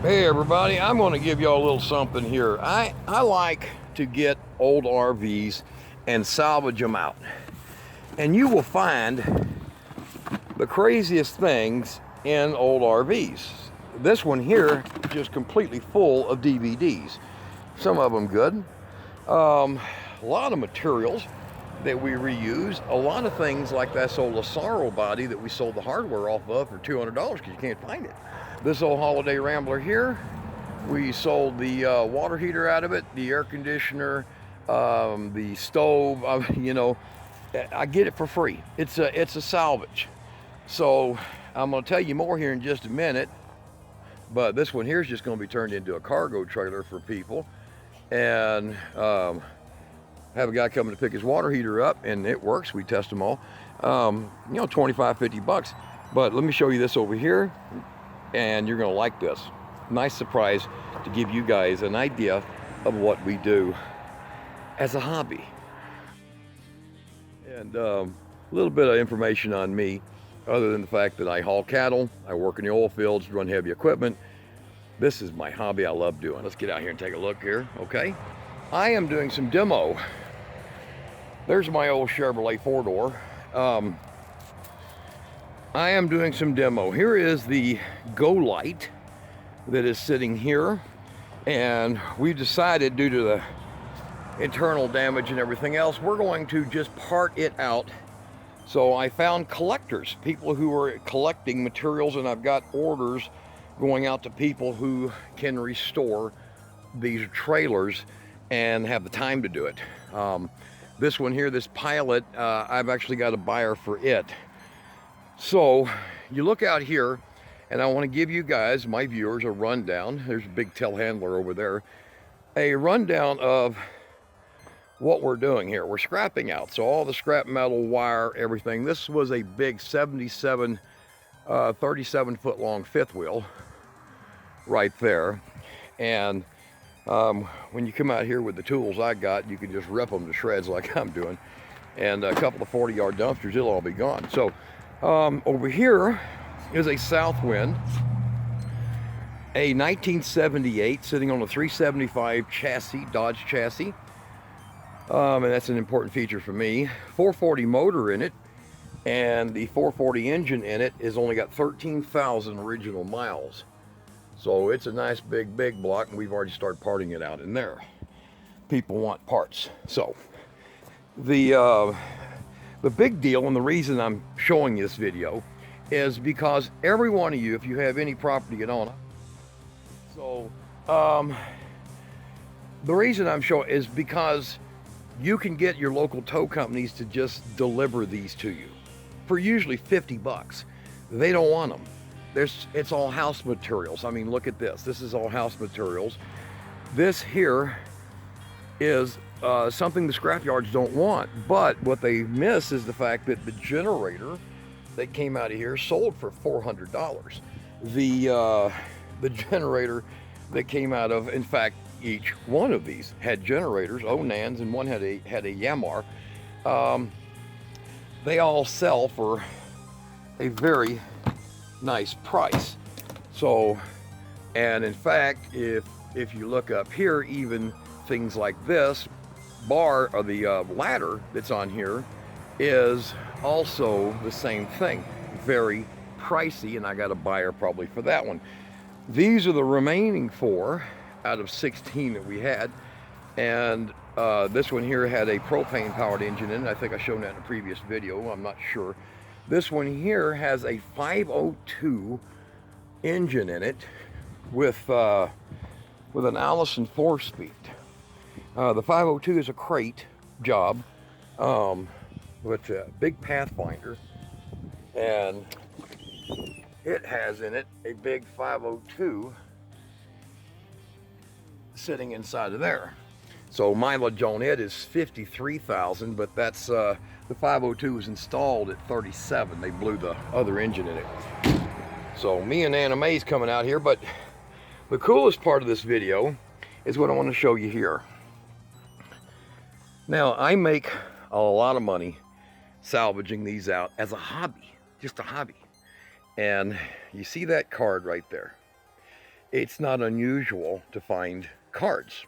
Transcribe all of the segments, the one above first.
Hey everybody, I'm going to give y'all a little something here. I like to get old RVs and salvage them out. And you will find the craziest things in old RVs. This one here is just completely full of DVDs. Some of them good. A lot of materials that we reuse. A lot of things like that old Lasaro body that we sold the hardware off of for $200 because you can't find it. This old Holiday Rambler here, we sold the water heater out of it, the air conditioner, the stove. I get it for free. It's a salvage. So I'm going to tell you more here in just a minute. But this one here is just going to be turned into a cargo trailer for people, and have a guy coming to pick his water heater up, and it works. We test them all. 25, 50 bucks. But let me show you this over here, and you're going to like this. Nice surprise to give you guys an idea of what we do as a hobby. And a little bit of information on me, other than the fact that I haul cattle, I work in the oil fields, run heavy equipment. This is my hobby I love doing. Let's get out here and take a look here, okay? I am doing some demo. There's my old Chevrolet four-door. I am doing some demo. Here is the Go Light that is sitting here, and we decided, due to the internal damage and everything else, we're going to just part it out. So I found collectors, people who are collecting materials, and I've got orders going out to people who can restore these trailers and have the time to do it. This one here, this Pilot, I've actually got a buyer for it. So you look out here, and I want to give you guys, my viewers, a rundown. There's a big telehandler over there. A rundown of what we're doing here. We're scrapping out. So all the scrap metal, wire, everything. This was a big 37 foot long fifth wheel right there. And when you come out here with the tools I got, you can just rip them to shreds like I'm doing. And a couple of 40-yard dumpsters, it'll all be gone. So over here is a Southwind, a 1978, sitting on a 375 chassis, Dodge chassis. And that's an important feature for me. 440 motor in it, and the 440 engine in it is only got 13,000 original miles. So it's a nice big block, and we've already started parting it out in there. People want parts. So the big deal, and the reason I'm showing this video, is because every one of you, if you have any property at all, so the reason I'm showing is because you can get your local tow companies to just deliver these to you for usually 50 bucks. They don't want them. It's all house materials. I mean, look at this. This is all house materials. This here is something the scrap yards don't want. But what they miss is the fact that the generator that came out of here sold for $400. The generator that came out of, in fact, each one of these had generators, Onans, and one had a Yamar. They all sell for a very nice price. So, and in fact, if you look up here, even things like this bar, or the ladder that's on here, is also the same thing. Very pricey, and I got a buyer probably for that one. These are the remaining 4 out of 16 that we had, and this one here had a propane powered engine in it. I think I showed that in a previous video, I'm not sure. This one here has a 502 engine in it with an Allison 4-speed. The 502 is a crate job with a big Pathfinder, and it has in it a big 502 sitting inside of there. So mileage on it is 53,000, but that's the 502 was installed at 37. They blew the other engine in it. So me and Anna Mae's coming out here, but the coolest part of this video is what I want to show you here. Now, I make a lot of money salvaging these out as a hobby, just a hobby. And you see that card right there. it's not unusual to find cards,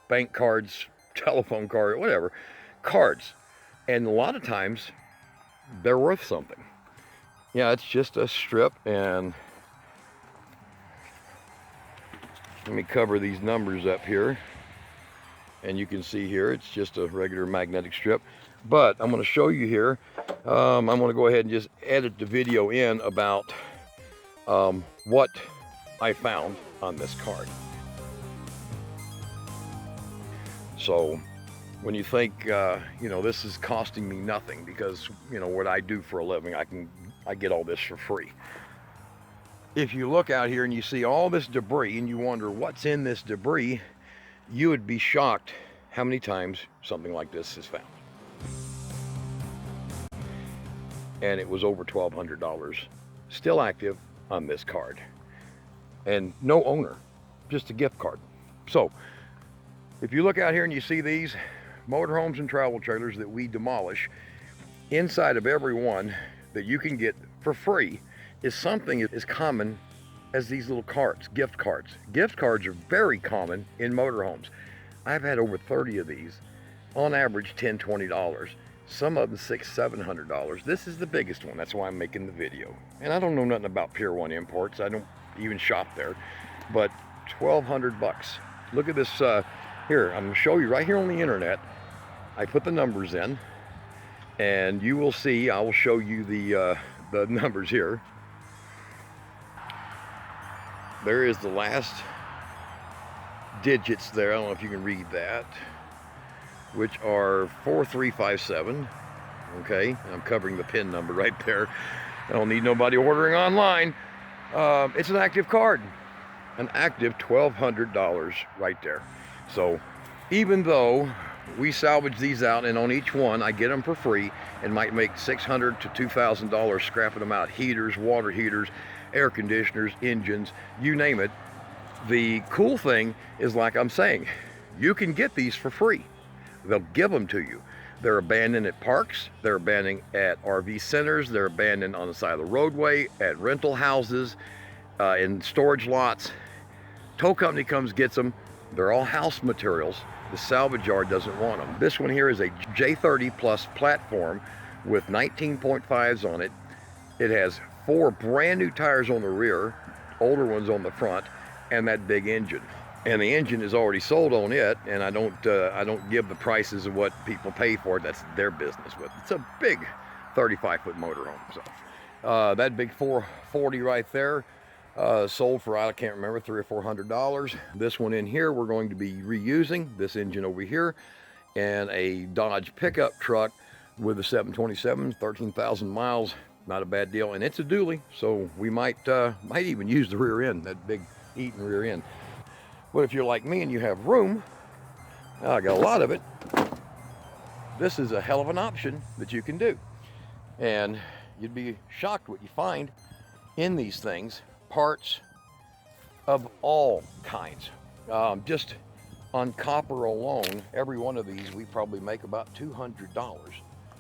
bank cards, telephone card, whatever, cards. And a lot of times they're worth something. Yeah, it's just a strip, and let me cover these numbers up here. And you can see here, it's just a regular magnetic strip. But I'm going to show you here, I'm going to go ahead and just edit the video in about what I found on this card. So when you think, you know, this is costing me nothing because, you know, what I do for a living, I get all this for free. If you look out here and you see all this debris and you wonder what's in this debris, you would be shocked how many times something like this is found. And it was over $1,200, still active on this card. And no owner, just a gift card. So if you look out here and you see these motorhomes and travel trailers that we demolish, inside of every one that you can get for free is something as common as these little cards, gift cards. Gift cards are very common in motorhomes. I've had over 30 of these, on average $10, $20. Some of them $600, $700. This is the biggest one, that's why I'm making the video. And I don't know nothing about Pier 1 imports, I don't even shop there, but 1,200 bucks. Look at this, here, I'm gonna show you right here on the internet. I put the numbers in, and you will see, I will show you the numbers here. There is the last digits there, I don't know if you can read that, which are 4357, okay? And I'm covering the PIN number right there. I don't need nobody ordering online. It's an active card, an active $1,200 right there. So even though we salvage these out, and on each one I get them for free and might make $600 to $2,000 scrapping them out, heaters, water heaters, air conditioners, engines, you name it. The cool thing is, like I'm saying, you can get these for free. They'll give them to you. They're abandoned at parks, they're abandoned at RV centers, they're abandoned on the side of the roadway, at rental houses, in storage lots. Tow company comes, gets them. They're all house materials. The salvage yard doesn't want them. This one here is a J30 plus platform with 19.5s on it. It has 4 brand new tires on the rear, older ones on the front, and that big engine. And the engine is already sold on it, and I don't give the prices of what people pay for it. That's their business. But it's a big 35-foot motorhome. So that big 440 right there sold for, I can't remember, $300 or $400. This one in here we're going to be reusing, this engine over here, and a Dodge pickup truck with a 727, 13,000 miles. Not a bad deal, and it's a dually, so we might even use the rear end, that big Eaton rear end. But if you're like me and you have room, I got a lot of it, this is a hell of an option that you can do. And you'd be shocked what you find in these things. Parts of all kinds. Just on copper alone, every one of these we probably make about $200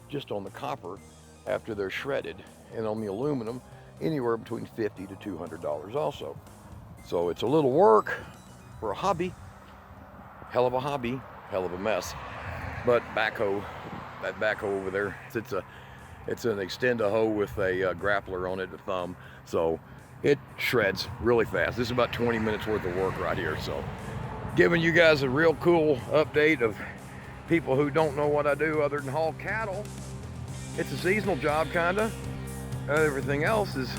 just on the copper after they're shredded, and on the aluminum anywhere between $50 to $200 also. So it's a little work for a hobby, hell of a hobby, hell of a mess. But backhoe, that backhoe over there, it's an extend-a-hoe with a grappler on it, a thumb, so it shreds really fast. This is about 20 minutes worth of work right here. So giving you guys a real cool update of people who don't know what I do other than haul cattle. It's a seasonal job, kinda. Everything else is